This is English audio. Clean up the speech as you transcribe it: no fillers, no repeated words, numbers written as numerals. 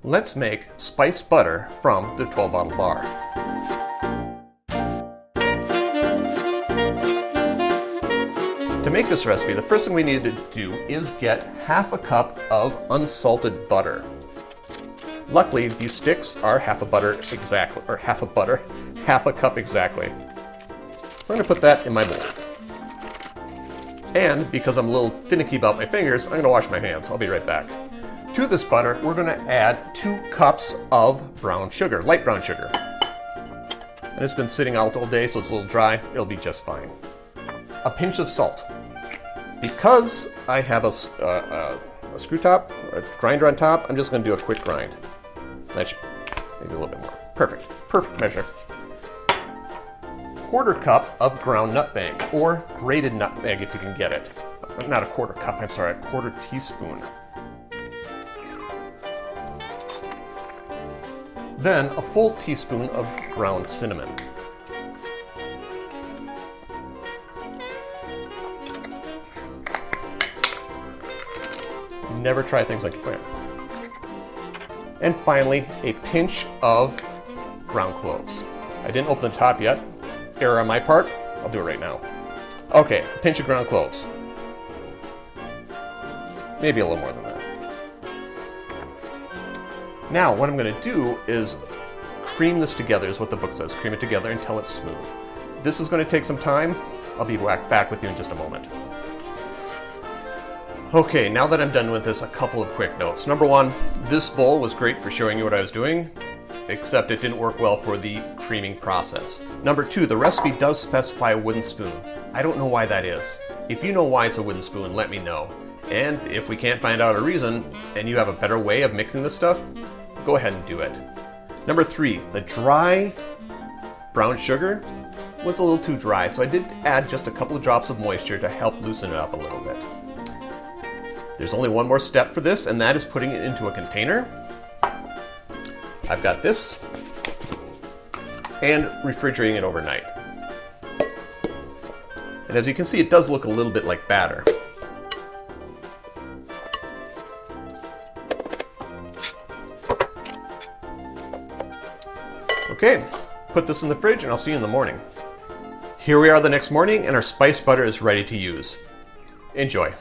Let's make spiced butter from the 12-bottle bar. To make this recipe, the first thing we need to do is get half a cup of unsalted butter. Luckily, these sticks are half a cup exactly. So I'm going to put that in my bowl. And because I'm a little finicky about my fingers, I'm going to wash my hands. I'll be right back. To this butter, we're going to add 2 cups of brown sugar, light brown sugar. And it's been sitting out all day, so it's a little dry. It'll be just fine. A pinch of salt. Because I have a screw top, or a grinder on top, I'm just going to do a quick grind. Maybe a little bit more. Perfect. Perfect measure. 1/4 cup of ground nutmeg, or grated nutmeg if you can get it. Not a 1/4 cup, I'm sorry, a 1/4 teaspoon. Then a full teaspoon of ground cinnamon. Never try things like that. And finally, a pinch of ground cloves. I didn't open the top yet. Error on my part. I'll do it right now. Okay, a pinch of ground cloves. Maybe a little more than that. Now, what I'm going to do is cream this together, is what the book says. Cream it together until it's smooth. This is going to take some time. I'll be back with you in just a moment. Okay, now that I'm done with this, a couple of quick notes. Number 1, this bowl was great for showing you what I was doing, except it didn't work well for the creaming process. Number 2, the recipe does specify a wooden spoon. I don't know why that is. If you know why it's a wooden spoon, let me know. And if we can't find out a reason, and you have a better way of mixing this stuff, go ahead and do it. Number 3, the dry brown sugar was a little too dry, so I did add just a couple of drops of moisture to help loosen it up a little bit. There's only one more step for this, and that is putting it into a container. I've got this, and refrigerating it overnight. And as you can see, it does look a little bit like batter. Okay, put this in the fridge and I'll see you in the morning. Here we are the next morning and our spiced butter is ready to use. Enjoy.